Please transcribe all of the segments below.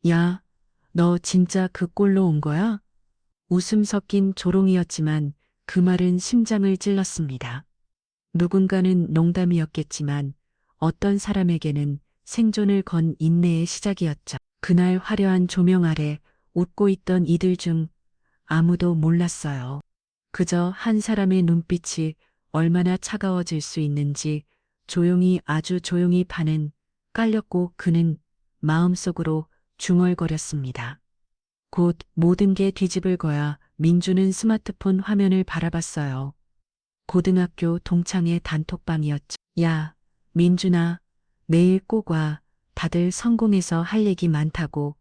야, 너 진짜 그 꼴로 온 거야? 웃음 섞인 조롱이었지만 그 말은 심장을 찔렀습니다. 누군가는 농담이었겠지만 어떤 사람에게는 생존을 건 인내의 시작이었죠. 그날 화려한 조명 아래 웃고 있던 이들 중 아무도 몰랐어요. 그저 한 사람의 눈빛이 얼마나 차가워질 수 있는지 조용히 아주 조용히 반은 깔렸고 그는 마음속으로 중얼거렸습니다. 곧 모든 게 뒤집을 거야. 민주는 스마트폰 화면을 바라봤어요. 고등학교 동창회 단톡방이었죠. 야, 민준아, 내일 꼭 와. 다들 성공해서 할 얘기 많다고.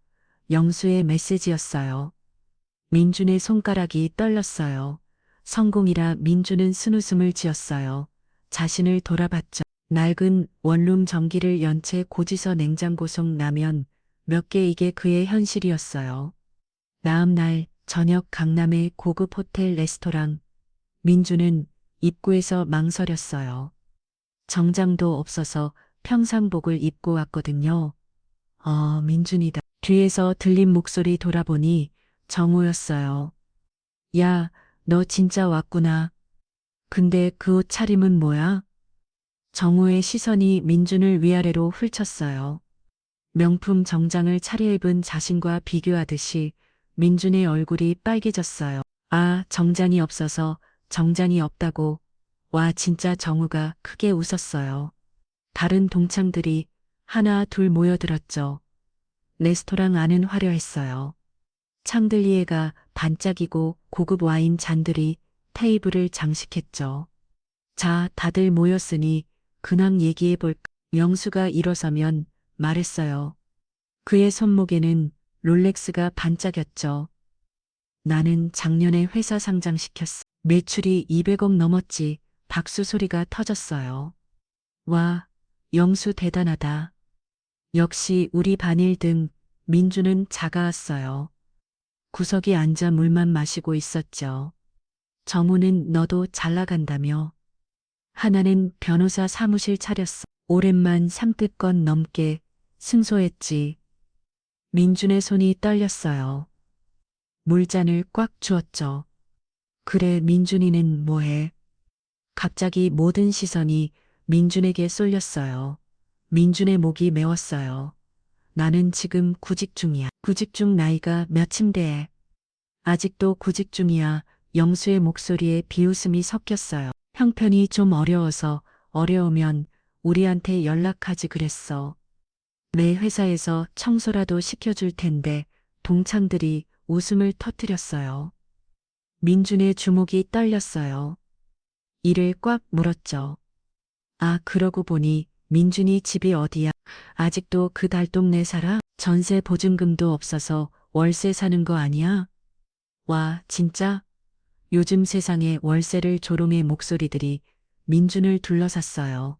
영수의 메시지였어요. 민준의 손가락이 떨렸어요. 성공이라 민준은 쓴웃음을 지었어요. 자신을 돌아봤죠. 낡은 원룸 전기를 연 채 고지서 냉장고 속 라면 몇 개 이게 그의 현실이었어요. 다음 날 저녁 강남의 고급 호텔 레스토랑. 민주는 입구에서 망설였어요. 정장도 없어서 평상복을 입고 왔거든요. 민준이다. 뒤에서 들린 목소리 돌아보니 정우였어요. 야, 너 진짜 왔구나. 근데 그 옷 차림은 뭐야? 정우의 시선이 민준을 위아래로 훑쳤어요. 명품 정장을 차려입은 자신과 비교하듯이 민준의 얼굴이 빨개졌어요. 아, 정장이 없어서 정장이 없다고. 와, 진짜 정우가 크게 웃었어요. 다른 동창들이 하나 둘 모여들었죠. 레스토랑 안은 화려했어요. 샹들리에가 반짝이고 고급 와인 잔들이 테이블을 장식했죠. 자, 다들 모였으니 근황 얘기해볼까? 영수가 일어서면 말했어요. 그의 손목에는 롤렉스가 반짝였죠. 나는 작년에 회사 상장시켰어. 매출이 200억 넘었지. 박수 소리가 터졌어요. 와, 영수 대단하다. 역시 우리 반 1등. 민주는 차가웠어요. 구석에 앉아 물만 마시고 있었죠. 정우는 너도 잘 나간다며. 하나는 변호사 사무실 차렸어. 오랜만 3득건 넘게 승소했지. 민준의 손이 떨렸어요. 물잔을 꽉 쥐었죠. 그래, 민준이는 뭐해? 갑자기 모든 시선이 민준에게 쏠렸어요. 민준의 목이 메웠어요. 나는 지금 구직 중이야. 구직 중 나이가 몇인데. 아직도 구직 중이야. 영수의 목소리에 비웃음이 섞였어요. 형편이 좀 어려워서 어려우면 우리한테 연락하지 그랬어. 내 회사에서 청소라도 시켜줄 텐데. 동창들이 웃음을 터뜨렸어요. 민준의 주먹이 떨렸어요. 이를 꽉 물었죠. 아, 그러고 보니 민준이 집이 어디야? 아직도 그 달동네 살아? 전세 보증금도 없어서 월세 사는 거 아니야? 와, 진짜? 요즘 세상에 월세를 조롱의 목소리들이 민준을 둘러쌌어요.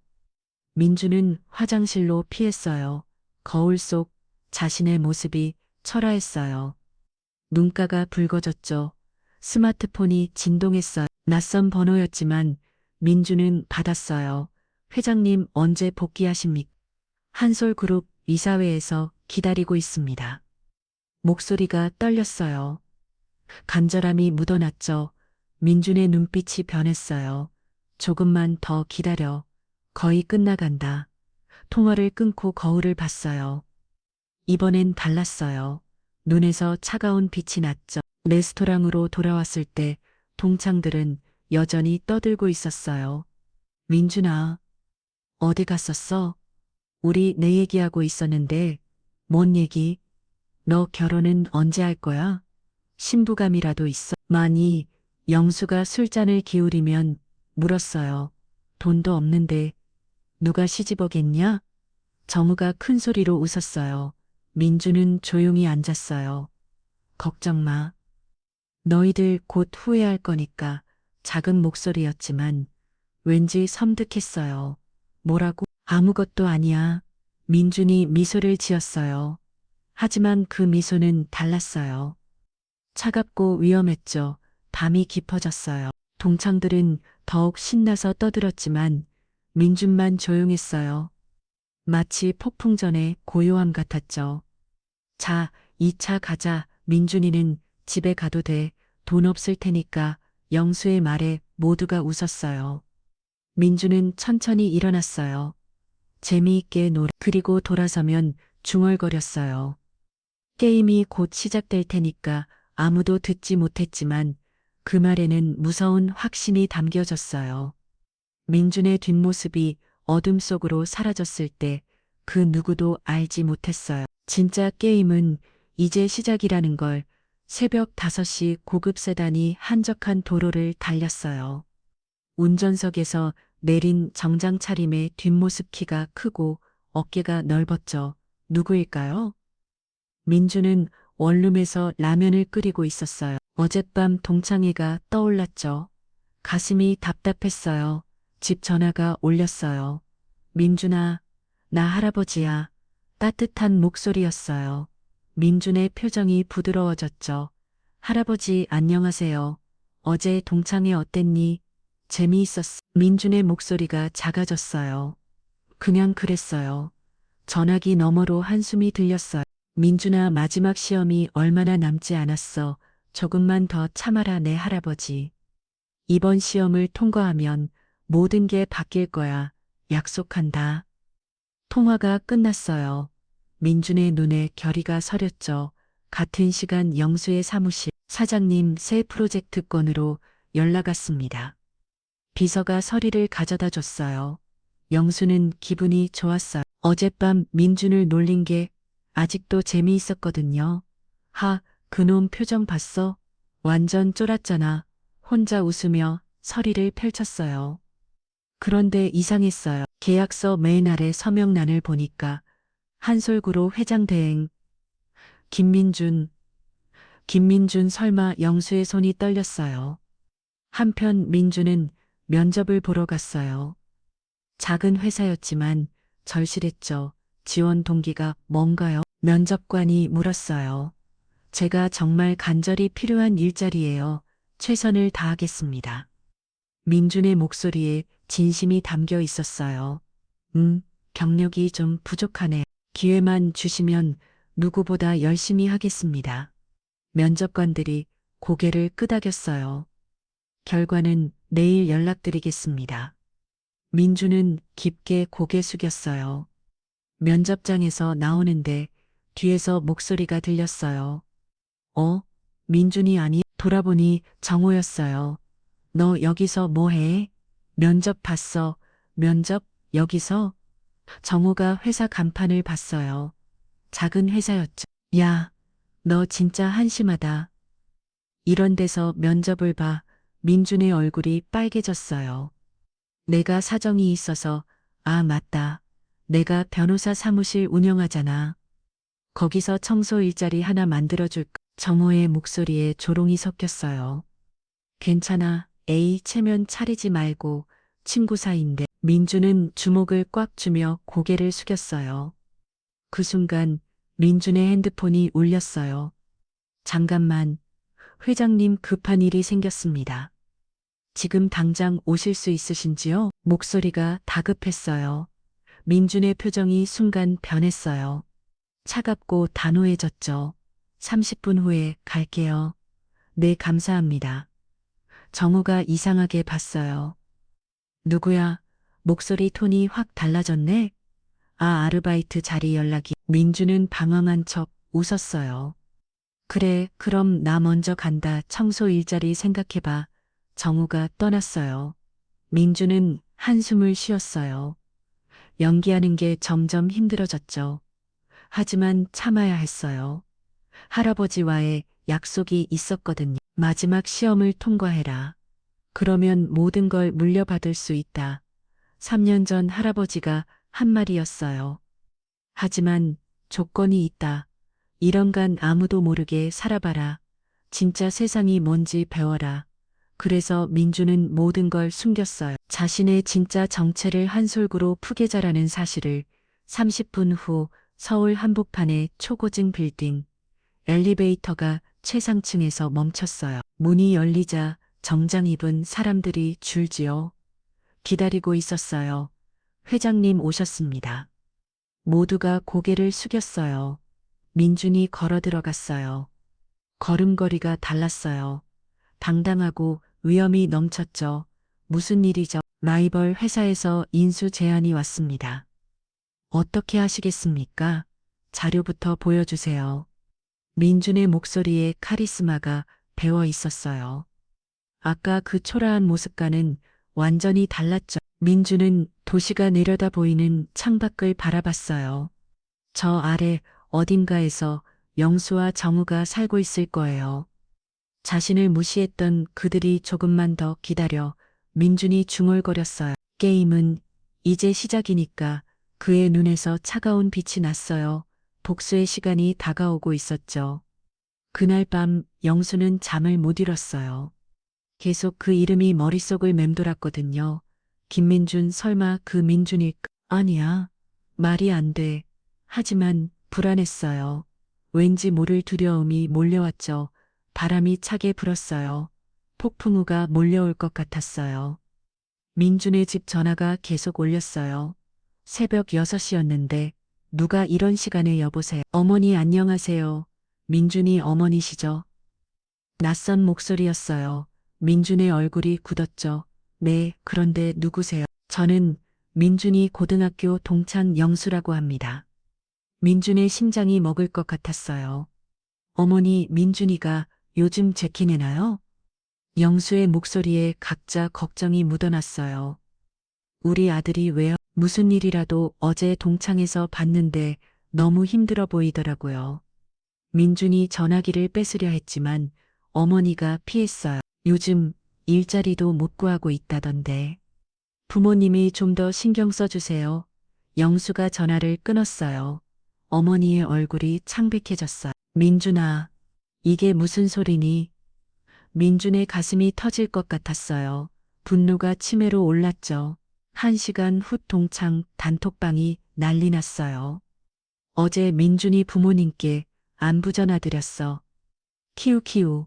민준은 화장실로 피했어요. 거울 속 자신의 모습이 초라했어요. 눈가가 붉어졌죠. 스마트폰이 진동했어요. 낯선 번호였지만 민주는 받았어요. 회장님 언제 복귀하십니까? 한솔그룹 이사회에서 기다리고 있습니다. 목소리가 떨렸어요. 간절함이 묻어났죠. 민준의 눈빛이 변했어요. 조금만 더 기다려. 거의 끝나간다. 통화를 끊고 거울을 봤어요. 이번엔 달랐어요. 눈에서 차가운 빛이 났죠. 레스토랑으로 돌아왔을 때 동창들은 여전히 떠들고 있었어요. 민준아, 어디 갔었어? 우리 내 얘기하고 있었는데, 뭔 얘기? 너 결혼은 언제 할 거야? 신부감이라도 있어? 많이, 영수가 술잔을 기울이면 물었어요. 돈도 없는데, 누가 시집오겠냐? 정우가 큰 소리로 웃었어요. 민주는 조용히 앉았어요. 걱정 마. 너희들 곧 후회할 거니까. 작은 목소리였지만 왠지 섬뜩했어요. 뭐라고? 아무것도 아니야. 민준이 미소를 지었어요. 하지만 그 미소는 달랐어요. 차갑고 위험했죠. 밤이 깊어졌어요. 동창들은 더욱 신나서 떠들었지만 민준만 조용했어요. 마치 폭풍 전의 고요함 같았죠. 자, 2차 가자. 민준이는 집에 가도 돼. 돈 없을 테니까. 영수의 말에 모두가 웃었어요. 민주는 천천히 일어났어요. 재미있게 그리고 돌아서면 중얼거렸어요. 게임이 곧 시작될 테니까. 아무도 듣지 못했지만 그 말에는 무서운 확신이 담겨졌어요. 민준의 뒷모습이 어둠 속으로 사라졌을 때 그 누구도 알지 못했어요. 진짜 게임은 이제 시작이라는 걸. 새벽 5시 고급 세단이 한적한 도로를 달렸어요. 운전석에서 내린 정장 차림의 뒷모습 키가 크고 어깨가 넓었죠. 누구일까요? 민주는 원룸에서 라면을 끓이고 있었어요. 어젯밤 동창회가 떠올랐죠. 가슴이 답답했어요. 집 전화가 울렸어요. 민준아, 나 할아버지야. 따뜻한 목소리였어요. 민준의 표정이 부드러워졌죠. 할아버지 안녕하세요. 어제 동창회 어땠니? 재미있었어. 민준의 목소리가 작아졌어요. 그냥 그랬어요. 전화기 너머로 한숨이 들렸어요. 민준아, 마지막 시험이 얼마나 남지 않았어. 조금만 더 참아라, 내 할아버지. 이번 시험을 통과하면 모든 게 바뀔 거야. 약속한다. 통화가 끝났어요. 민준의 눈에 결의가 서렸죠. 같은 시간 영수의 사무실. 사장님 새 프로젝트 건으로 연락 왔습니다. 비서가 서류를 가져다 줬어요. 영수는 기분이 좋았어요. 어젯밤 민준을 놀린 게 아직도 재미있었거든요. 하, 그놈 표정 봤어? 완전 쫄았잖아. 혼자 웃으며 서류를 펼쳤어요. 그런데 이상했어요. 계약서 맨 아래 서명란을 보니까 한솔구로 회장 대행. 김민준. 김민준. 설마. 영수의 손이 떨렸어요. 한편 민준은 면접을 보러 갔어요. 작은 회사였지만 절실했죠. 지원 동기가 뭔가요? 면접관이 물었어요. 제가 정말 간절히 필요한 일자리예요. 최선을 다하겠습니다. 민준의 목소리에 진심이 담겨 있었어요. 경력이 좀 부족하네. 기회만 주시면 누구보다 열심히 하겠습니다. 면접관들이 고개를 끄덕였어요. 결과는 내일 연락드리겠습니다. 민주는 깊게 고개 숙였어요. 면접장에서 나오는데 뒤에서 목소리가 들렸어요. 민준이 아니. 돌아보니 정호였어요. 너 여기서 뭐 해? 면접 봤어. 면접, 여기서? 정호가 회사 간판을 봤어요. 작은 회사였죠. 야, 너 진짜 한심하다. 이런 데서 면접을 봐. 민준의 얼굴이 빨개졌어요. 내가 사정이 있어서. 아, 맞다. 내가 변호사 사무실 운영하잖아. 거기서 청소 일자리 하나 만들어줄까? 정호의 목소리에 조롱이 섞였어요. 괜찮아. 에이, 체면 차리지 말고. 친구 사이인데. 민주는 주먹을 꽉 쥐며 고개를 숙였어요. 그 순간 민준의 핸드폰이 울렸어요. 잠깐만. 회장님 급한 일이 생겼습니다. 지금 당장 오실 수 있으신지요? 목소리가 다급했어요. 민준의 표정이 순간 변했어요. 차갑고 단호해졌죠. 30분 후에 갈게요. 네, 감사합니다. 정우가 이상하게 봤어요. 누구야? 목소리 톤이 확 달라졌네? 아, 아르바이트 자리 연락이. 민주는 방황한 척 웃었어요. 그래, 그럼 나 먼저 간다. 청소 일자리 생각해봐. 정우가 떠났어요. 민주는 한숨을 쉬었어요. 연기하는 게 점점 힘들어졌죠. 하지만 참아야 했어요. 할아버지와의 약속이 있었거든요. 마지막 시험을 통과해라. 그러면 모든 걸 물려받을 수 있다. 3년 전 할아버지가 한 말이었어요. 하지만 조건이 있다. 1년간 아무도 모르게 살아봐라. 진짜 세상이 뭔지 배워라. 그래서 민주는 모든 걸 숨겼어요. 자신의 진짜 정체를 한솔구로 푸게자라는 사실을. 30분 후 서울 한복판의 초고층 빌딩. 엘리베이터가 최상층에서 멈췄어요. 문이 열리자 정장 입은 사람들이 줄지어 기다리고 있었어요. 회장님 오셨습니다. 모두가 고개를 숙였어요. 민준이 걸어 들어갔어요. 걸음걸이가 달랐어요. 당당하고 위험이 넘쳤죠. 무슨 일이죠? 라이벌 회사에서 인수 제안이 왔습니다. 어떻게 하시겠습니까? 자료부터 보여주세요. 민준의 목소리에 카리스마가 배어 있었어요. 아까 그 초라한 모습과는 완전히 달랐죠. 민준은 도시가 내려다 보이는 창밖을 바라봤어요. 저 아래 어딘가에서 영수와 정우가 살고 있을 거예요. 자신을 무시했던 그들이 조금만 더 기다려 민준이 중얼거렸어요. 게임은 이제 시작이니까. 그의 눈에서 차가운 빛이 났어요. 복수의 시간이 다가오고 있었죠. 그날 밤 영수는 잠을 못 이뤘어요. 계속 그 이름이 머릿속을 맴돌았거든요. 김민준, 설마 그 민준일까? 아니야. 말이 안 돼. 하지만 불안했어요. 왠지 모를 두려움이 몰려왔죠. 바람이 차게 불었어요. 폭풍우가 몰려올 것 같았어요. 민준의 집 전화가 계속 울렸어요. 새벽 6시였는데 누가 이런 시간에 여보세요. 어머니 안녕하세요. 민준이 어머니시죠? 낯선 목소리였어요. 민준의 얼굴이 굳었죠. 네, 그런데 누구세요? 저는 민준이 고등학교 동창 영수라고 합니다. 민준의 심장이 먹을 것 같았어요. 어머니, 민준이가 요즘 재키내나요? 영수의 목소리에 각자 걱정이 묻어났어요. 우리 아들이 왜요? 무슨 일이라도 어제 동창에서 봤는데 너무 힘들어 보이더라고요. 민준이 전화기를 뺏으려 했지만 어머니가 피했어요. 요즘 일자리도 못 구하고 있다던데. 부모님이 좀 더 신경 써주세요. 영수가 전화를 끊었어요. 어머니의 얼굴이 창백해졌어요. 민준아, 이게 무슨 소리니? 민준의 가슴이 터질 것 같았어요. 분노가 치매로 올랐죠. 1시간 후 동창 단톡방이 난리 났어요. 어제 민준이 부모님께 안부 전화드렸어. 키우키우.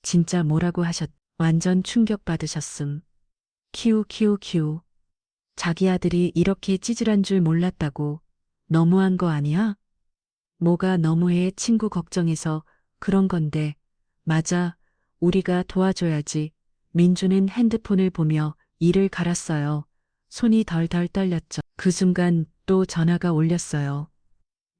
진짜 뭐라고 하셨? 완전 충격받으셨음. 키우. 자기 아들이 이렇게 찌질한 줄 몰랐다고. 너무한 거 아니야? 뭐가 너무해 친구 걱정해서 그런 건데. 맞아. 우리가 도와줘야지. 민주는 핸드폰을 보며 이를 갈았어요. 손이 덜덜 떨렸죠. 그 순간 또 전화가 울렸어요.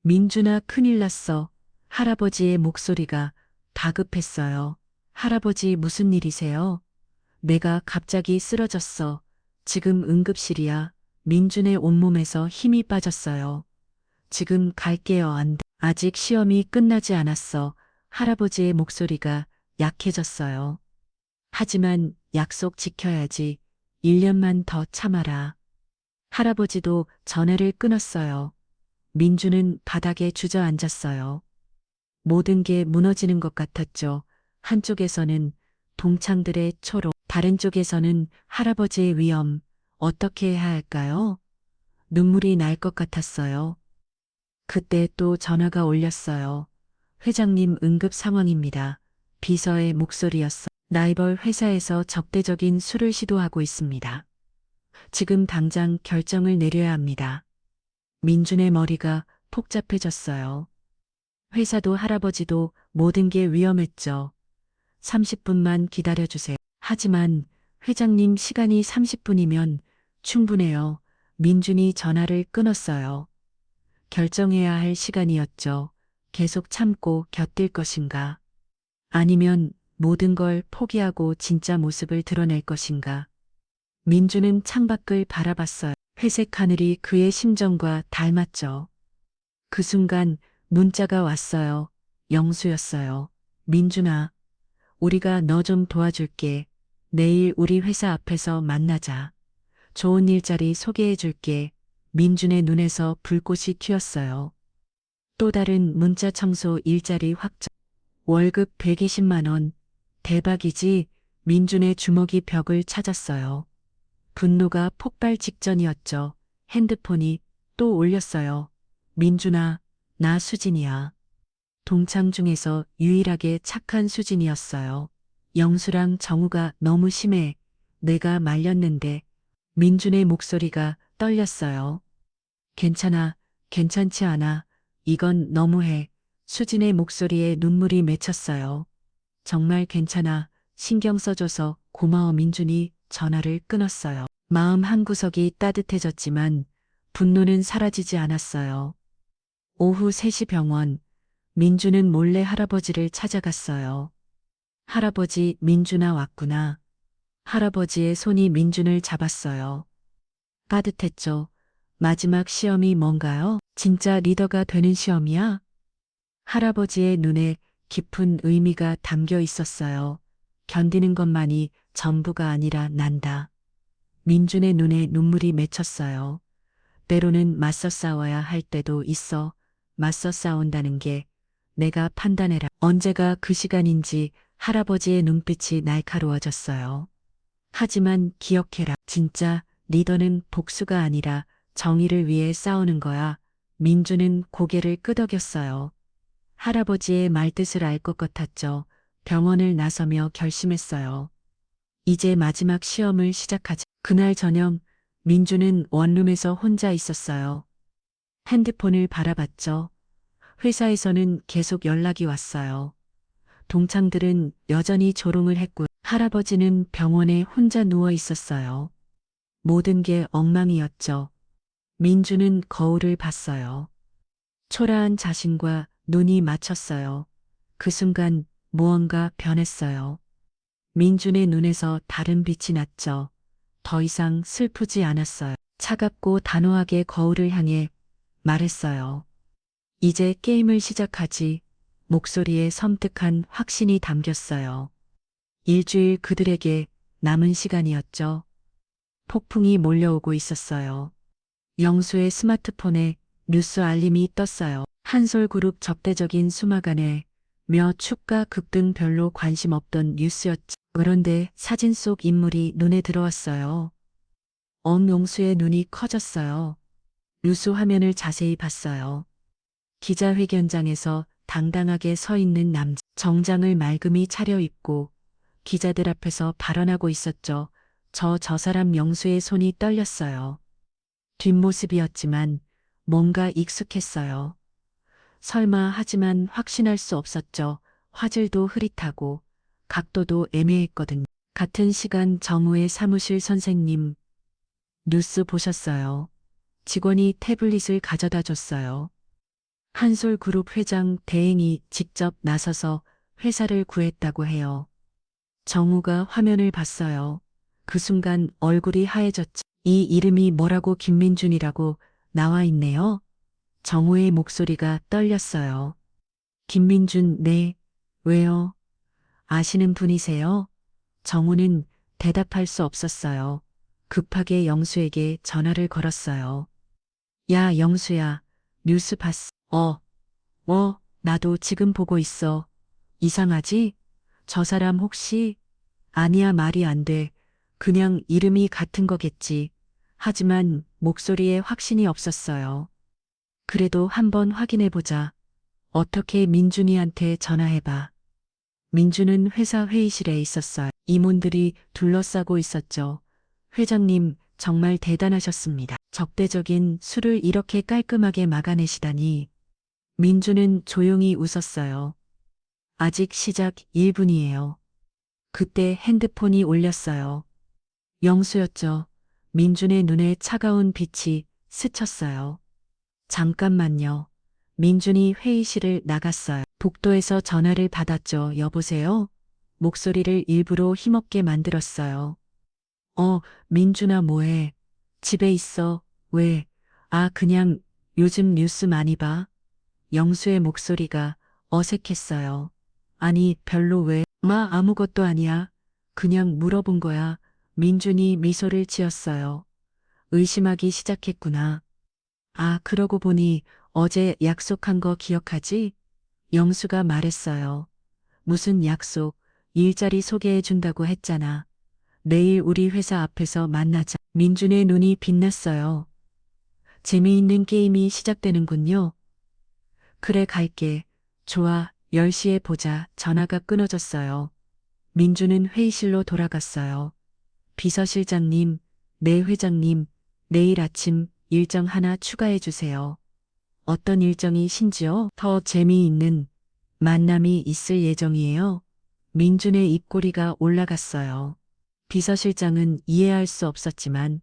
민준아 큰일 났어. 할아버지의 목소리가 다급했어요. 할아버지 무슨 일이세요? 내가 갑자기 쓰러졌어. 지금 응급실이야. 민준의 온몸에서 힘이 빠졌어요. 지금 갈게요. 안 돼. 아직 시험이 끝나지 않았어. 할아버지의 목소리가 약해졌어요. 하지만 약속 지켜야지. 1년만 더 참아라. 할아버지도 전화를 끊었어요. 민주는 바닥에 주저앉았어요. 모든 게 무너지는 것 같았죠. 한쪽에서는 동창들의 초로, 다른 쪽에서는 할아버지의 위험. 어떻게 해야 할까요? 눈물이 날 것 같았어요. 그때 또 전화가 울렸어요. 회장님 응급 상황입니다. 비서의 목소리였어. 라이벌 회사에서 적대적인 수를 시도하고 있습니다. 지금 당장 결정을 내려야 합니다. 민준의 머리가 복잡해졌어요. 회사도 할아버지도 모든 게 위험했죠. 30분만 기다려주세요. 하지만 회장님 시간이 30분이면 충분해요. 민준이 전화를 끊었어요. 결정해야 할 시간이었죠. 계속 참고 곁들 것인가. 아니면 모든 걸 포기하고 진짜 모습을 드러낼 것인가. 민준은 창밖을 바라봤어요. 회색 하늘이 그의 심정과 닮았죠. 그 순간 문자가 왔어요. 영수였어요. 민준아, 우리가 너 좀 도와줄게. 내일 우리 회사 앞에서 만나자. 좋은 일자리 소개해줄게. 민준의 눈에서 불꽃이 튀었어요. 또 다른 문자 청소 일자리 확정. 월급 120만 원. 대박이지. 민준의 주먹이 벽을 찾았어요. 분노가 폭발 직전이었죠. 핸드폰이 또 울렸어요. 민준아, 나 수진이야. 동창 중에서 유일하게 착한 수진이었어요. 영수랑 정우가 너무 심해. 내가 말렸는데. 민준의 목소리가 떨렸어요. 괜찮아, 괜찮지 않아. 이건 너무해. 수진의 목소리에 눈물이 맺혔어요. 정말 괜찮아. 신경 써줘서 고마워. 민준이 전화를 끊었어요. 마음 한구석이 따뜻해졌지만 분노는 사라지지 않았어요. 오후 3시 병원. 민준은 몰래 할아버지를 찾아갔어요. 할아버지, 민준아 왔구나. 할아버지의 손이 민준을 잡았어요. 따뜻했죠. 마지막 시험이 뭔가요? 진짜 리더가 되는 시험이야? 할아버지의 눈에 깊은 의미가 담겨 있었어요. 견디는 것만이 전부가 아니라 난다. 민준의 눈에 눈물이 맺혔어요. 때로는 맞서 싸워야 할 때도 있어. 맞서 싸운다는 게 내가 판단해라. 언제가 그 시간인지 할아버지의 눈빛이 날카로워졌어요. 하지만 기억해라. 진짜 리더는 복수가 아니라 정의를 위해 싸우는 거야. 민주는 고개를 끄덕였어요. 할아버지의 말뜻을 알 것 같았죠. 병원을 나서며 결심했어요. 이제 마지막 시험을 시작하자. 그날 저녁 민주는 원룸에서 혼자 있었어요. 핸드폰을 바라봤죠. 회사에서는 계속 연락이 왔어요. 동창들은 여전히 조롱을 했고 할아버지는 병원에 혼자 누워 있었어요. 모든 게 엉망이었죠. 민주는 거울을 봤어요. 초라한 자신과 눈이 맞췄어요. 그 순간 무언가 변했어요. 민준의 눈에서 다른 빛이 났죠. 더 이상 슬프지 않았어요. 차갑고 단호하게 거울을 향해 말했어요. 이제 게임을 시작하지. 목소리에 섬뜩한 확신이 담겼어요. 일주일 그들에게 남은 시간이었죠. 폭풍이 몰려오고 있었어요. 영수의 스마트폰에 뉴스 알림이 떴어요. 한솔그룹 접대적인 수막안에 며 축가 극 등 별로 관심 없던 뉴스였죠. 그런데 사진 속 인물이 눈에 들어왔어요. 영수의 눈이 커졌어요. 뉴스 화면을 자세히 봤어요. 기자회견장에서 당당하게 서 있는 남자. 정장을 말끔히 차려입고 기자들 앞에서 발언하고 있었죠. 저 사람 영수의 손이 떨렸어요. 뒷모습이었지만 뭔가 익숙했어요. 설마 하지만 확신할 수 없었죠. 화질도 흐릿하고 각도도 애매했거든요. 같은 시간 정우의 사무실 선생님, 뉴스 보셨어요? 직원이 태블릿을 가져다 줬어요. 한솔그룹 회장 대행이 직접 나서서 회사를 구했다고 해요. 정우가 화면을 봤어요. 그 순간 얼굴이 하얘졌죠. 이 이름이 뭐라고 김민준이라고 나와 있네요. 정우의 목소리가 떨렸어요. 김민준, 네. 왜요? 아시는 분이세요? 정우는 대답할 수 없었어요. 급하게 영수에게 전화를 걸었어요. 야, 영수야. 뉴스 봤어? 나도 지금 보고 있어. 이상하지? 저 사람 혹시? 아니야, 말이 안 돼. 그냥 이름이 같은 거겠지. 하지만 목소리에 확신이 없었어요. 그래도 한번 확인해보자. 어떻게 민준이한테 전화해봐. 민준은 회사 회의실에 있었어요. 임원들이 둘러싸고 있었죠. 회장님, 정말 대단하셨습니다. 적대적인 술을 이렇게 깔끔하게 막아내시다니. 민준은 조용히 웃었어요. 아직 시작 1분이에요. 그때 핸드폰이 울렸어요. 영수였죠. 민준의 눈에 차가운 빛이 스쳤어요. 잠깐만요. 민준이 회의실을 나갔어요. 복도에서 전화를 받았죠. 여보세요? 목소리를 일부러 힘없게 만들었어요. 민준아 뭐해? 집에 있어. 왜? 그냥 요즘 뉴스 많이 봐. 영수의 목소리가 어색했어요. 아니, 별로 왜? 아무것도 아니야. 그냥 물어본 거야. 민준이 미소를 지었어요. 의심하기 시작했구나. 그러고 보니 어제 약속한 거 기억하지? 영수가 말했어요. 무슨 약속? 일자리 소개해 준다고 했잖아. 내일 우리 회사 앞에서 만나자. 민준의 눈이 빛났어요. 재미있는 게임이 시작되는군요. 그래, 갈게. 좋아, 10시에 보자. 전화가 끊어졌어요. 민준은 회의실로 돌아갔어요. 비서실장님, 네 회장님, 내일 아침 일정 하나 추가해 주세요. 어떤 일정이 심지어 더 재미있는 만남이 있을 예정이에요. 민준의 입꼬리가 올라갔어요. 비서실장은 이해할 수 없었지만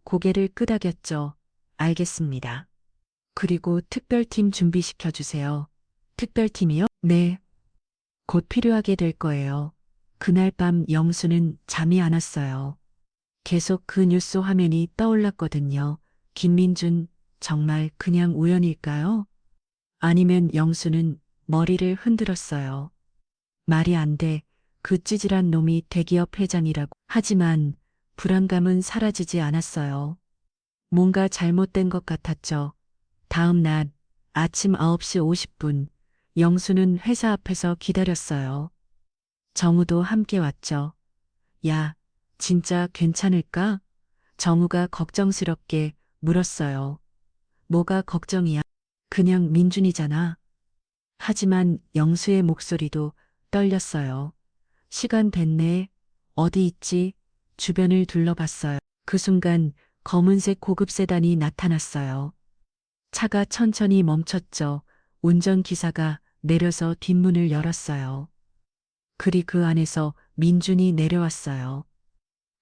고개를 끄덕였죠. 알겠습니다. 그리고 특별팀 준비시켜 주세요. 특별팀이요? 네. 곧 필요하게 될 거예요. 그날 밤 영수는 잠이 안 왔어요. 계속 그 뉴스 화면이 떠올랐거든요. 김민준, 정말 그냥 우연일까요? 아니면 영수는 머리를 흔들었어요. 말이 안 돼. 그 찌질한 놈이 대기업 회장이라고. 하지만 불안감은 사라지지 않았어요. 뭔가 잘못된 것 같았죠. 다음 날 아침 9시 50분 영수는 회사 앞에서 기다렸어요. 정우도 함께 왔죠. 야, 진짜 괜찮을까? 정우가 걱정스럽게 물었어요. 뭐가 걱정이야? 그냥 민준이잖아. 하지만 영수의 목소리도 떨렸어요. 시간 됐네. 어디 있지? 주변을 둘러봤어요. 그 순간 검은색 고급 세단이 나타났어요. 차가 천천히 멈췄죠. 운전기사가 내려서 뒷문을 열었어요. 그리 그 안에서 민준이 내려왔어요.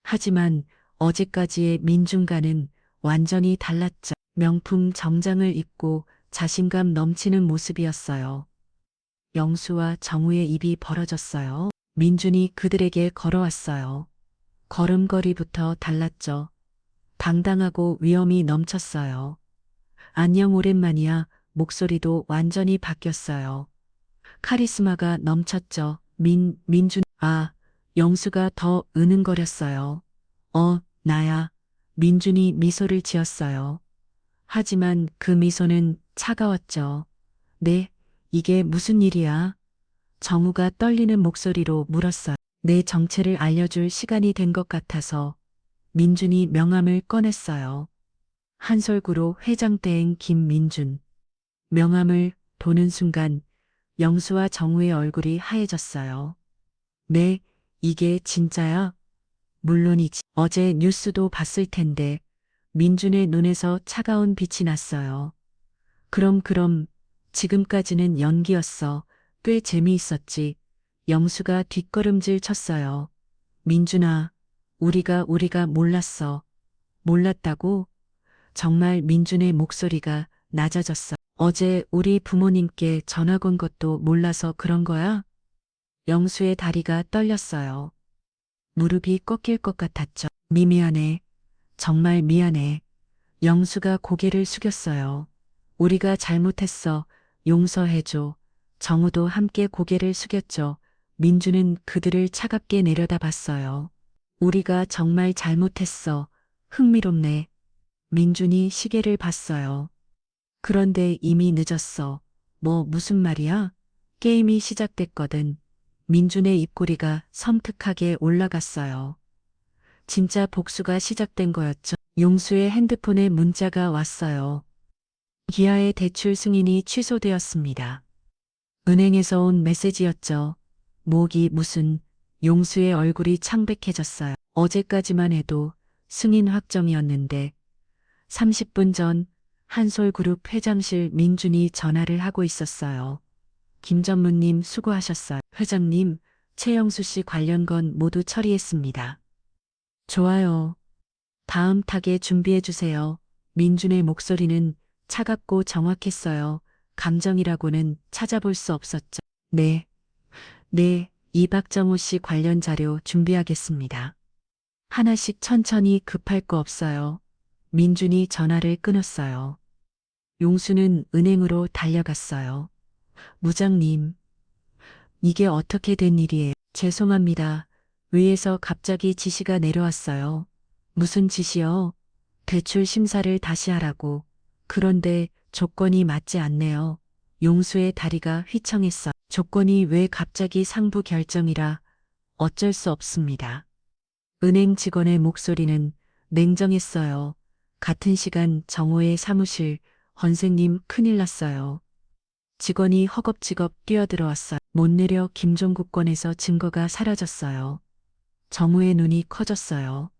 하지만 어제까지의 민준과는 완전히 달랐죠. 명품 정장을 입고 자신감 넘치는 모습이었어요. 영수와 정우의 입이 벌어졌어요. 민준이 그들에게 걸어왔어요. 걸음걸이부터 달랐죠. 당당하고 위엄이 넘쳤어요. 안녕 오랜만이야. 목소리도 완전히 바뀌었어요. 카리스마가 넘쳤죠. 민준, 영수가 더 은은거렸어요. 나야. 민준이 미소를 지었어요. 하지만 그 미소는 차가웠죠. 네, 이게 무슨 일이야? 정우가 떨리는 목소리로 물었어요. 내 정체를 알려줄 시간이 된 것 같아서 민준이 명함을 꺼냈어요. 한솔구로 회장대행 김민준. 명함을 보는 순간 영수와 정우의 얼굴이 하얘졌어요. 네, 이게 진짜야? 물론이지. 어제 뉴스도 봤을 텐데 민준의 눈에서 차가운 빛이 났어요. 그럼 지금까지는 연기였어. 꽤 재미있었지. 영수가 뒷걸음질 쳤어요. 민준아, 우리가 몰랐어. 몰랐다고? 정말 민준의 목소리가 낮아졌어. 어제 우리 부모님께 전화 건 것도 몰라서 그런 거야? 영수의 다리가 떨렸어요. 무릎이 꺾일 것 같았죠. 미안해. 정말 미안해. 영수가 고개를 숙였어요. 우리가 잘못했어. 용서해줘. 정우도 함께 고개를 숙였죠. 민주는 그들을 차갑게 내려다봤어요. 우리가 정말 잘못했어. 흥미롭네. 민준이 시계를 봤어요. 그런데 이미 늦었어. 무슨 말이야? 게임이 시작됐거든. 민준의 입꼬리가 섬뜩하게 올라갔어요. 진짜 복수가 시작된 거였죠. 용수의 핸드폰에 문자가 왔어요. 기아의 대출 승인이 취소되었습니다. 은행에서 온 메시지였죠. 목이 무슨 용수의 얼굴이 창백해졌어요. 어제까지만 해도 승인 확정이었는데 30분 전 한솔그룹 회장실 민준이 전화를 하고 있었어요. 김 전무님 수고하셨어요. 회장님, 최영수 씨 관련 건 모두 처리했습니다. 좋아요. 다음 타겟 준비해 주세요. 민준의 목소리는 차갑고 정확했어요. 감정이라고는 찾아볼 수 없었죠. 네. 이박정우 씨 관련 자료 준비하겠습니다. 하나씩 천천히 급할 거 없어요. 민준이 전화를 끊었어요. 용수는 은행으로 달려갔어요. 무장님, 이게 어떻게 된 일이에요? 죄송합니다. 위에서 갑자기 지시가 내려왔어요. 무슨 지시요? 대출 심사를 다시 하라고. 그런데 조건이 맞지 않네요. 용수의 다리가 휘청했어. 조건이 왜 갑자기 상부 결정이라 어쩔 수 없습니다. 은행 직원의 목소리는 냉정했어요. 같은 시간 정호의 사무실, 선생님 큰일 났어요. 직원이 허겁지겁 뛰어들어왔어요. 못 내려 김종국 건에서 증거가 사라졌어요. 정우의 눈이 커졌어요.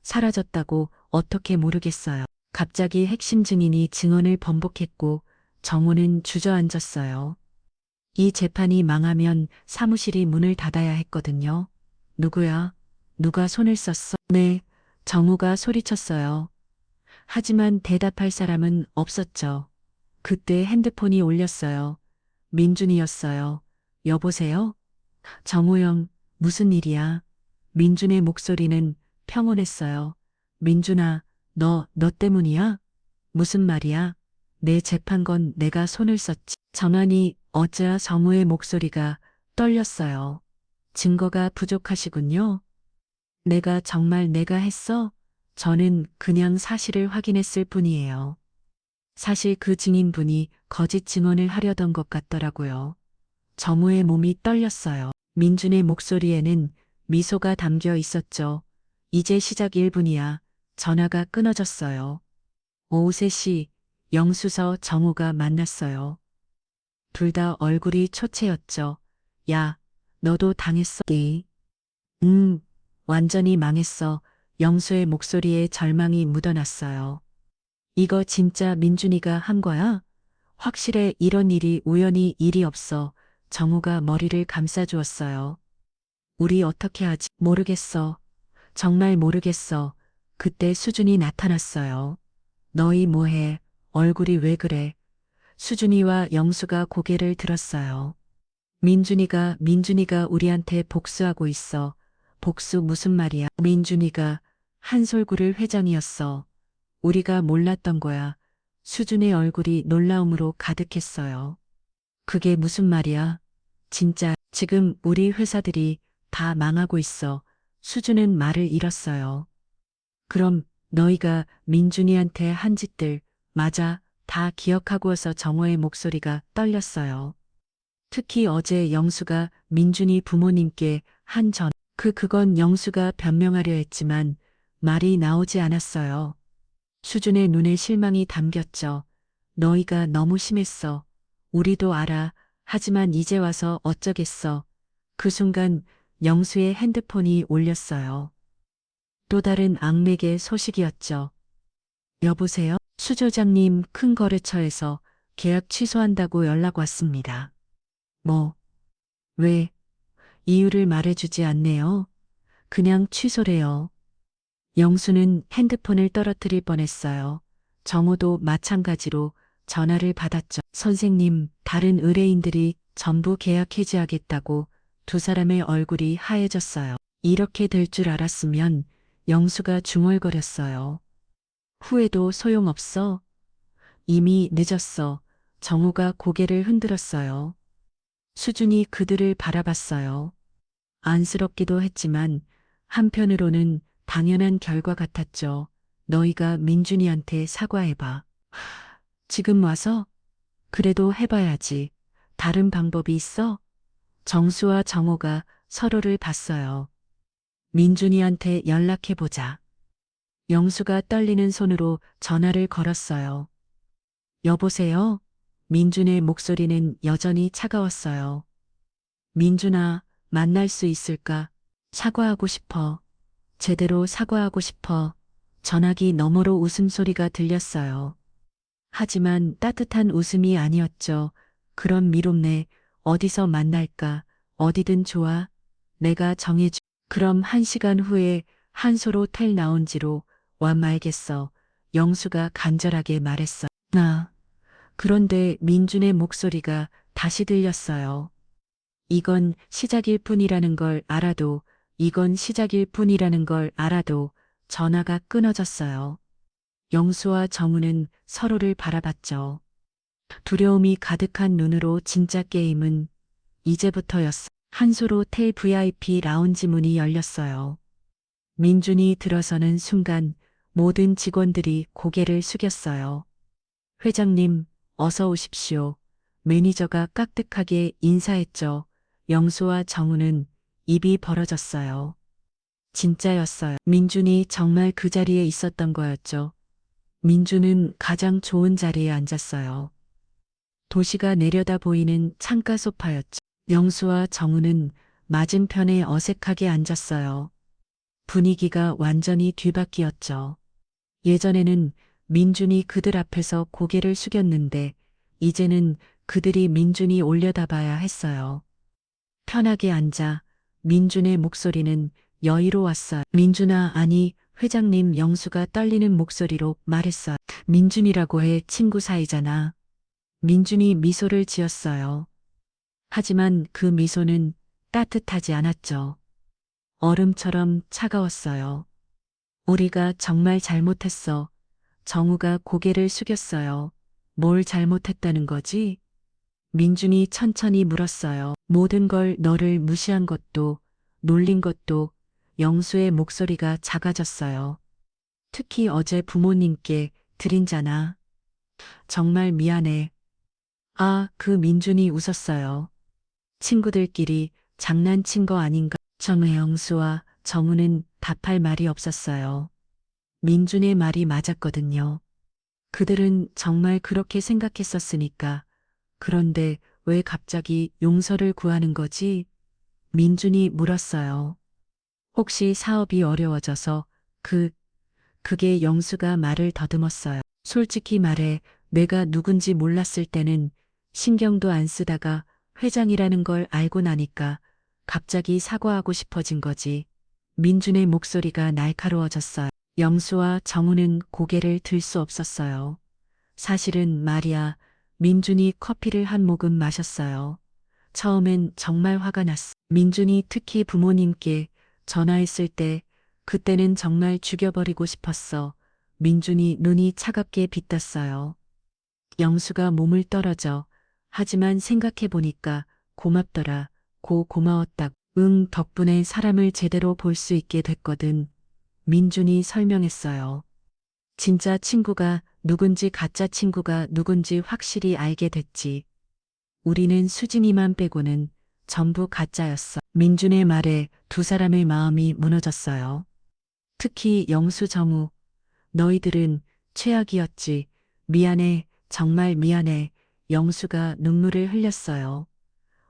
사라졌다고 어떻게 모르겠어요. 갑자기 핵심 증인이 증언을 번복했고 정우는 주저앉았어요. 이 재판이 망하면 사무실이 문을 닫아야 했거든요. 누구야? 누가 손을 썼어? 네, 정우가 소리쳤어요. 하지만 대답할 사람은 없었죠. 그때 핸드폰이 울렸어요. 민준이었어요. 여보세요? 정우영, 무슨 일이야? 민준의 목소리는 평온했어요. 민준아, 너 때문이야? 무슨 말이야? 내 재판건 내가 손을 썼지. 전환이 어쩌 정우의 목소리가 떨렸어요. 증거가 부족하시군요. 정말 내가 했어? 저는 그냥 사실을 확인했을 뿐이에요. 사실 그 증인분이 거짓 증언을 하려던 것 같더라고요. 정우의 몸이 떨렸어요. 민준의 목소리에는 미소가 담겨 있었죠. 이제 시작 1분이야. 전화가 끊어졌어요. 오후 3시 영수서 정우가 만났어요. 둘 다 얼굴이 초췌였죠. 야, 너도 당했어. 예. 완전히 망했어. 영수의 목소리에 절망이 묻어났어요. 이거 진짜 민준이가 한 거야? 확실해. 이런 일이 우연히 일이 없어. 정우가 머리를 감싸주었어요. 우리 어떻게 하지? 모르겠어. 정말 모르겠어. 그때 수준이 나타났어요. 너희 뭐해? 얼굴이 왜 그래? 수준이와 영수가 고개를 들었어요. 민준이가 우리한테 복수하고 있어. 복수 무슨 말이야? 민준이가 한솔구를 회장이었어. 우리가 몰랐던 거야. 수준의 얼굴이 놀라움으로 가득했어요. 그게 무슨 말이야? 진짜 지금 우리 회사들이 다 망하고 있어. 수준은 말을 잃었어요. 그럼 너희가 민준이한테 한 짓들 맞아 다 기억하고서 정호의 목소리가 떨렸어요. 특히 어제 영수가 민준이 부모님께 한 그건 영수가 변명하려 했지만 말이 나오지 않았어요. 수준의 눈에 실망이 담겼죠. 너희가 너무 심했어. 우리도 알아. 하지만 이제 와서 어쩌겠어. 그 순간 영수의 핸드폰이 울렸어요. 또 다른 악맥의 소식이었죠. 여보세요? 수조장님, 큰 거래처에서 계약 취소한다고 연락 왔습니다. 뭐, 왜? 이유를 말해주지 않네요. 그냥 취소래요. 영수는 핸드폰을 떨어뜨릴 뻔했어요. 정우도 마찬가지로 전화를 받았죠. 선생님, 다른 의뢰인들이 전부 계약 해지하겠다고. 두 사람의 얼굴이 하얘졌어요. 이렇게 될 줄 알았으면 영수가 중얼거렸어요. 후회도 소용없어. 이미 늦었어. 정우가 고개를 흔들었어요. 수준이 그들을 바라봤어요. 안쓰럽기도 했지만 한편으로는 당연한 결과 같았죠. 너희가 민준이한테 사과해봐. 지금 와서? 그래도 해봐야지. 다른 방법이 있어? 정수와 정호가 서로를 봤어요. 민준이한테 연락해보자. 영수가 떨리는 손으로 전화를 걸었어요. 여보세요? 민준의 목소리는 여전히 차가웠어요. 민준아, 만날 수 있을까? 사과하고 싶어. 제대로 사과하고 싶어. 전화기 너머로 웃음소리가 들렸어요. 하지만 따뜻한 웃음이 아니었죠. 그럼 미롭네. 어디서 만날까? 어디든 좋아. 내가 정해주. 그럼 1시간 후에 한솔 호텔 라운지로 와 말겠어. 영수가 간절하게 말했어. 그런데 민준의 목소리가 다시 들렸어요. 이건 시작일 뿐이라는 걸 알아도, 이건 시작일 뿐이라는 걸 알아도 전화가 끊어졌어요. 영수와 정우는 서로를 바라봤죠. 두려움이 가득한 눈으로 진짜 게임은 이제부터였어. 한솔 호텔 VIP 라운지 문이 열렸어요. 민준이 들어서는 순간 모든 직원들이 고개를 숙였어요. 회장님, 어서 오십시오. 매니저가 깍듯하게 인사했죠. 영수와 정우는 입이 벌어졌어요. 진짜였어요. 민준이 정말 그 자리에 있었던 거였죠. 민준은 가장 좋은 자리에 앉았어요. 도시가 내려다 보이는 창가 소파였죠. 영수와 정우는 맞은편에 어색하게 앉았어요. 분위기가 완전히 뒤바뀌었죠. 예전에는 민준이 그들 앞에서 고개를 숙였는데 이제는 그들이 민준이 올려다봐야 했어요. 편하게 앉아 민준의 목소리는 여유로웠어요. 민준아, 아니, 회장님. 영수가 떨리는 목소리로 말했어요. 민준이라고 해, 친구 사이잖아. 민준이 미소를 지었어요. 하지만 그 미소는 따뜻하지 않았죠. 얼음처럼 차가웠어요. 우리가 정말 잘못했어. 정우가 고개를 숙였어요. 뭘 잘못했다는 거지? 민준이 천천히 물었어요. 모든 걸 너를 무시한 것도, 놀린 것도. 영수의 목소리가 작아졌어요. 특히 어제 부모님께 드린잖아. 정말 미안해. 아, 그 민준이 웃었어요. 친구들끼리 장난친 거 아닌가? 정영수와 정우는 답할 말이 없었어요. 민준의 말이 맞았거든요. 그들은 정말 그렇게 생각했었으니까. 그런데 왜 갑자기 용서를 구하는 거지? 민준이 물었어요. 혹시 사업이 어려워져서 그게 영수가 말을 더듬었어요. 솔직히 말해, 내가 누군지 몰랐을 때는 신경도 안 쓰다가 회장이라는 걸 알고 나니까 갑자기 사과하고 싶어진 거지. 민준의 목소리가 날카로워졌어요. 영수와 정우는 고개를 들 수 없었어요. 사실은 말이야, 민준이 커피를 한 모금 마셨어요. 처음엔 정말 화가 났어. 민준이 특히 부모님께 전화했을 때, 그때는 정말 죽여버리고 싶었어. 민준이 눈이 차갑게 빛났어요. 영수가 몸을 떨어져. 하지만 생각해보니까 고맙더라. 고마웠다. 응, 덕분에 사람을 제대로 볼 수 있게 됐거든. 민준이 설명했어요. 진짜 친구가 누군지 가짜 친구가 누군지 확실히 알게 됐지. 우리는 수진이만 빼고는 전부 가짜였어. 민준의 말에 두 사람의 마음이 무너졌어요. 특히 영수 정우. 너희들은 최악이었지. 미안해. 정말 미안해. 영수가 눈물을 흘렸어요.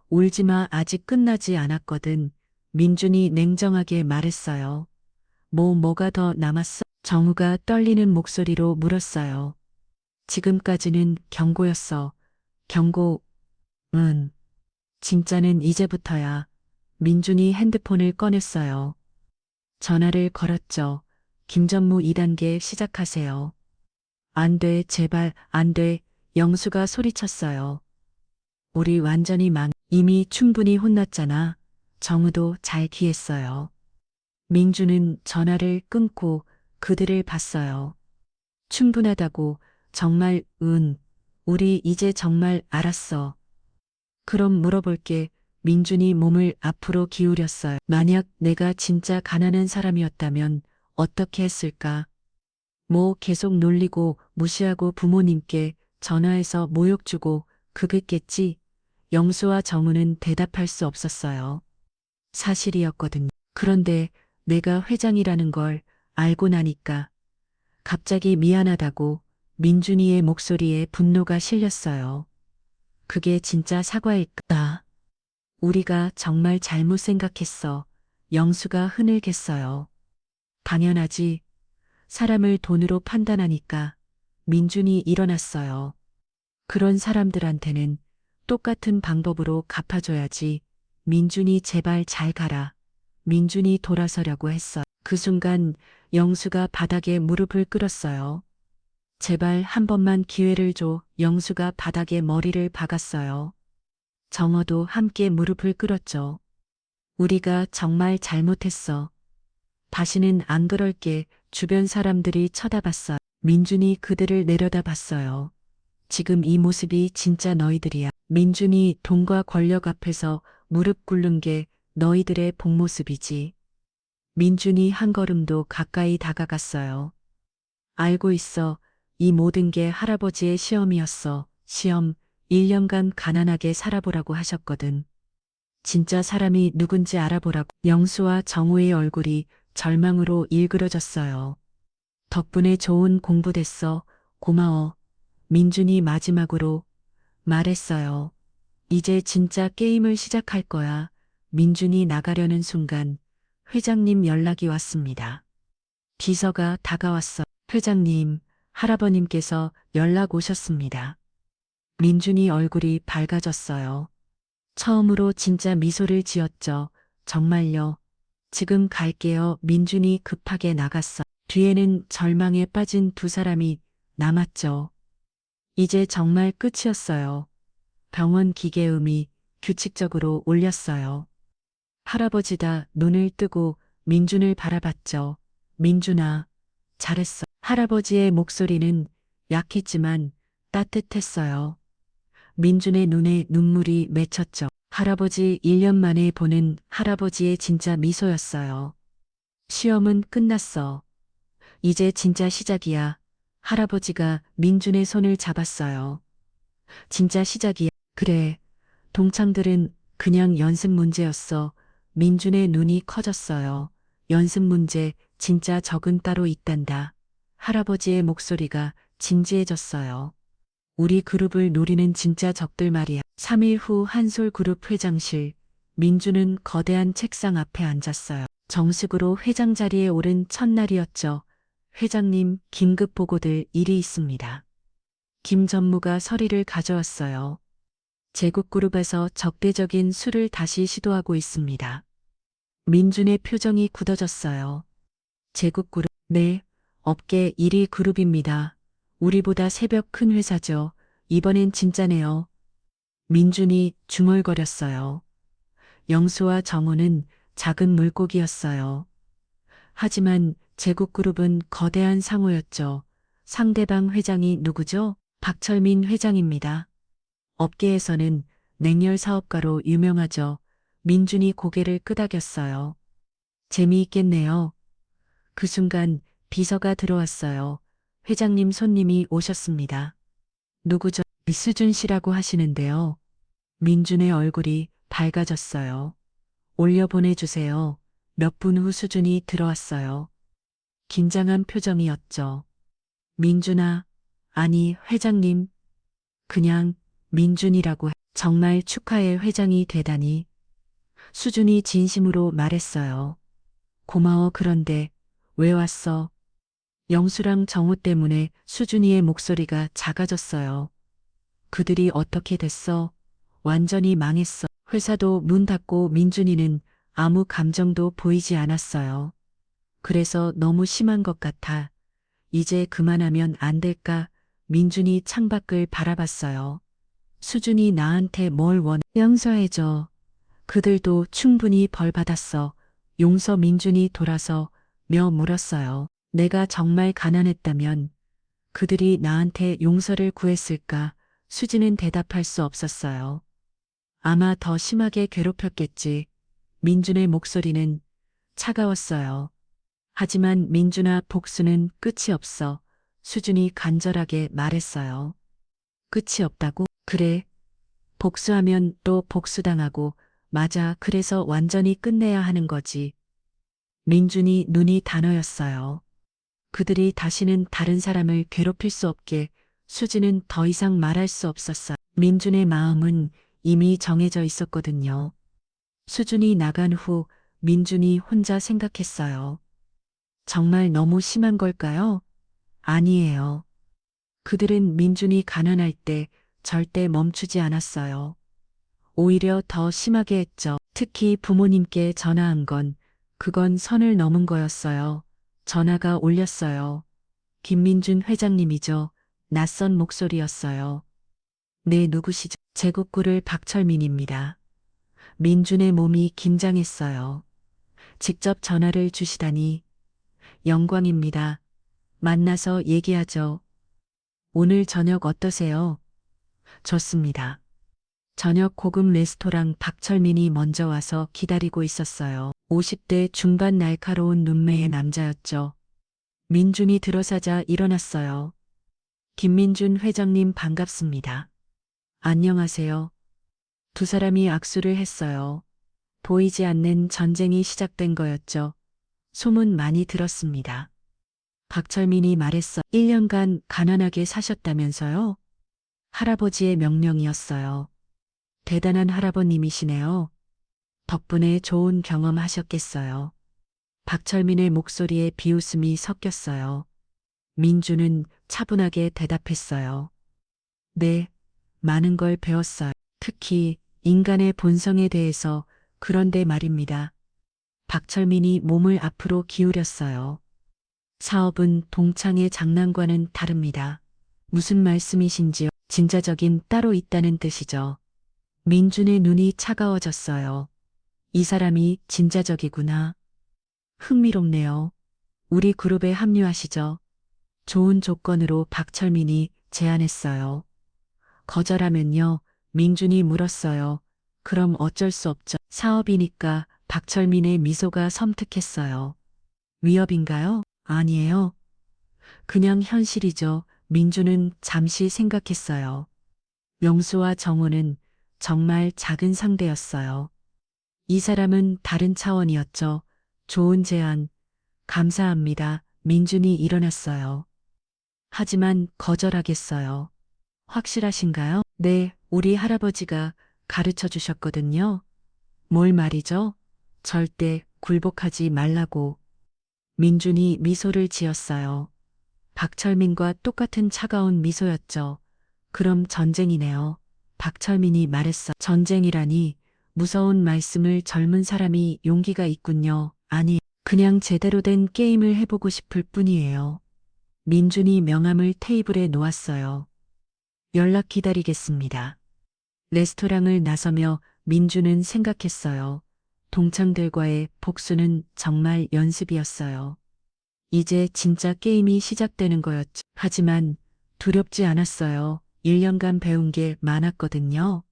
울지마. 아직 끝나지 않았거든. 민준이 냉정하게 말했어요. 뭐가 더 남았어? 정우가 떨리는 목소리로 물었어요. 지금까지는 경고였어. 경고, 응. 진짜는 이제부터야. 민준이 핸드폰을 꺼냈어요. 전화를 걸었죠. 김전무 2단계 시작하세요. 안 돼, 제발, 안 돼. 영수가 소리쳤어요. 우리 완전히 이미 충분히 혼났잖아. 정우도 잘 기했어요. 민주는 전화를 끊고 그들을 봤어요. 충분하다고. 정말. 우리 이제 정말 알았어. 그럼 물어볼게. 민준이 몸을 앞으로 기울였어요. 만약 내가 진짜 가난한 사람이었다면 어떻게 했을까? 뭐 계속 놀리고 무시하고 부모님께 전화해서 모욕 주고 그랬겠지. 영수와 정우는 대답할 수 없었어요. 사실이었거든요. 그런데 내가 회장이라는 걸 알고 나니까 갑자기 미안하다고. 민준이의 목소리에 분노가 실렸어요. 그게 진짜 사과일까? 우리가 정말 잘못 생각했어. 영수가 흐늘겠어요. 당연하지. 사람을 돈으로 판단하니까. 민준이 일어났어요. 그런 사람들한테는 똑같은 방법으로 갚아줘야지. 민준이 제발 잘 가라. 민준이 돌아서려고 했어. 그 순간 영수가 바닥에 무릎을 꿇었어요. 제발 한 번만 기회를 줘. 영수가 바닥에 머리를 박았어요. 정어도 함께 무릎을 꿇었죠. 우리가 정말 잘못했어. 다시는 안 그럴게. 주변 사람들이 쳐다봤어. 민준이 그들을 내려다봤어요. 지금 이 모습이 진짜 너희들이야. 민준이 돈과 권력 앞에서 무릎 꿇는 게 너희들의 본 모습이지. 민준이 한 걸음도 가까이 다가갔어요. 알고 있어. 이 모든 게 할아버지의 시험이었어. 시험. 1년간 가난하게 살아보라고 하셨거든. 진짜 사람이 누군지 알아보라고. 영수와 정우의 얼굴이 절망으로 일그러졌어요. 덕분에 좋은 공부 됐어. 고마워. 민준이 마지막으로 말했어요. 이제 진짜 게임을 시작할 거야. 민준이 나가려는 순간 회장님 연락이 왔습니다. 비서가 다가왔어. 회장님, 할아버님께서 연락 오셨습니다. 민준이 얼굴이 밝아졌어요. 처음으로 진짜 미소를 지었죠. 정말요. 지금 갈게요. 민준이 급하게 나갔어. 뒤에는 절망에 빠진 두 사람이 남았죠. 이제 정말 끝이었어요. 병원 기계음이 규칙적으로 울렸어요. 할아버지다 눈을 뜨고 민준을 바라봤죠. 민준아, 잘했어. 할아버지의 목소리는 약했지만 따뜻했어요. 민준의 눈에 눈물이 맺혔죠. 할아버지 1년 만에 보는 할아버지의 진짜 미소였어요. 시험은 끝났어. 이제 진짜 시작이야. 할아버지가 민준의 손을 잡았어요. 진짜 시작이야. 그래. 동창들은 그냥 연습 문제였어. 민준의 눈이 커졌어요. 연습 문제, 진짜 적은 따로 있단다. 할아버지의 목소리가 진지해졌어요. 우리 그룹을 노리는 진짜 적들 말이야. 3일 후 한솔 그룹 회장실. 민준은 거대한 책상 앞에 앉았어요. 정식으로 회장 자리에 오른 첫날이었죠. 회장님, 긴급 보고될 일이 있습니다. 김 전무가 서리를 가져왔어요. 제국그룹에서 적대적인 수를 다시 시도하고 있습니다. 민준의 표정이 굳어졌어요. 제국그룹, 네, 업계 1위 그룹입니다. 우리보다 새벽 큰 회사죠. 이번엔 진짜네요. 민준이 중얼거렸어요. 영수와 정우는 작은 물고기였어요. 하지만 제국그룹은 거대한 상호였죠. 상대방 회장이 누구죠? 박철민 회장입니다. 업계에서는 냉열 사업가로 유명하죠. 민준이 고개를 끄덕였어요. 재미있겠네요. 그 순간 비서가 들어왔어요. 회장님 손님이 오셨습니다. 누구죠? 이수준 씨라고 하시는데요. 민준의 얼굴이 밝아졌어요. 올려 보내주세요. 몇 분 후 수준이 들어왔어요. 긴장한 표정이었죠. 민준아, 아니 회장님, 그냥 민준이라고 해. 정말 축하해 회장이 되다니. 수준이 진심으로 말했어요. 고마워 그런데 왜 왔어? 영수랑 정우 때문에 수준이의 목소리가 작아졌어요. 그들이 어떻게 됐어? 완전히 망했어. 회사도 문 닫고 민준이는 아무 감정도 보이지 않았어요. 그래서 너무 심한 것 같아. 이제 그만하면 안 될까? 민준이 창밖을 바라봤어요. 수준이 나한테 뭘 원해? 용서해줘. 그들도 충분히 벌 받았어. 용서 민준이 돌아서 며 물었어요. 내가 정말 가난했다면 그들이 나한테 용서를 구했을까? 수지는 대답할 수 없었어요. 아마 더 심하게 괴롭혔겠지. 민준의 목소리는 차가웠어요. 하지만 민준아 복수는 끝이 없어. 수준이 간절하게 말했어요. 끝이 없다고? 그래. 복수하면 또 복수당하고, 맞아. 그래서 완전히 끝내야 하는 거지. 민준이 눈이 단어였어요. 그들이 다시는 다른 사람을 괴롭힐 수 없게 수지는 더 이상 말할 수 없었어요. 민준의 마음은 이미 정해져 있었거든요. 수준이 나간 후 민준이 혼자 생각했어요. 정말 너무 심한 걸까요? 아니에요. 그들은 민준이 가난할 때 절대 멈추지 않았어요. 오히려 더 심하게 했죠. 특히 부모님께 전화한 건, 그건 선을 넘은 거였어요. 전화가 울렸어요. 김민준 회장님이죠. 낯선 목소리였어요. 네, 누구시죠? 제국구를 박철민입니다. 민준의 몸이 긴장했어요. 직접 전화를 주시다니. 영광입니다. 만나서 얘기하죠. 오늘 저녁 어떠세요? 좋습니다. 저녁 고급 레스토랑 박철민이 먼저 와서 기다리고 있었어요. 50대 중반 날카로운 눈매의 남자였죠. 민준이 들어서자 일어났어요. 김민준 회장님 반갑습니다. 안녕하세요. 두 사람이 악수를 했어요. 보이지 않는 전쟁이 시작된 거였죠. 소문 많이 들었습니다. 박철민이 말했어. 1년간 가난하게 사셨다면서요? 할아버지의 명령이었어요. 대단한 할아버님이시네요. 덕분에 좋은 경험 하셨겠어요. 박철민의 목소리에 비웃음이 섞였어요. 민주는 차분하게 대답했어요. 네, 많은 걸 배웠어요. 특히 인간의 본성에 대해서. 그런데 말입니다. 박철민이 몸을 앞으로 기울였어요. 사업은 동창의 장난과는 다릅니다. 무슨 말씀이신지요? 진짜적인 따로 있다는 뜻이죠. 민준의 눈이 차가워졌어요. 이 사람이 진짜적이구나. 흥미롭네요. 우리 그룹에 합류하시죠. 좋은 조건으로 박철민이 제안했어요. 거절하면요. 민준이 물었어요. 그럼 어쩔 수 없죠. 사업이니까. 박철민의 미소가 섬뜩했어요. 위협인가요? 아니에요. 그냥 현실이죠. 민준은 잠시 생각했어요. 명수와 정우는 정말 작은 상대였어요. 이 사람은 다른 차원이었죠. 좋은 제안, 감사합니다. 민준이 일어났어요. 하지만 거절하겠어요. 확실하신가요? 네, 우리 할아버지가 가르쳐 주셨거든요. 뭘 말이죠? 절대 굴복하지 말라고. 민준이 미소를 지었어요. 박철민과 똑같은 차가운 미소였죠. 그럼 전쟁이네요. 박철민이 말했어. 전쟁이라니. 무서운 말씀을 젊은 사람이 용기가 있군요. 아니, 그냥 제대로 된 게임을 해보고 싶을 뿐이에요. 민준이 명함을 테이블에 놓았어요. 연락 기다리겠습니다. 레스토랑을 나서며 민준은 생각했어요. 동창들과의 복수는 정말 연습이었어요. 이제 진짜 게임이 시작되는 거였죠. 하지만 두렵지 않았어요. 1년간 배운 게 많았거든요.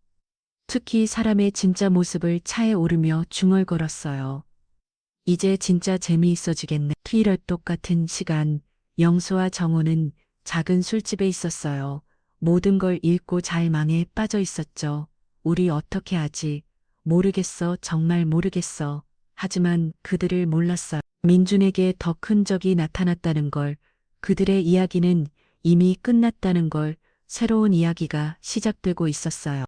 특히 사람의 진짜 모습을 차에 오르며 중얼거렸어요. 이제 진짜 재미있어지겠네. 트일월 똑같은 시간, 영수와 정호는 작은 술집에 있었어요. 모든 걸 잃고 잘망에 빠져 있었죠. 우리 어떻게 하지? 모르겠어, 정말 모르겠어. 하지만 그들을 몰랐어요. 민준에게 더 큰 적이 나타났다는 걸, 그들의 이야기는 이미 끝났다는 걸, 새로운 이야기가 시작되고 있었어요.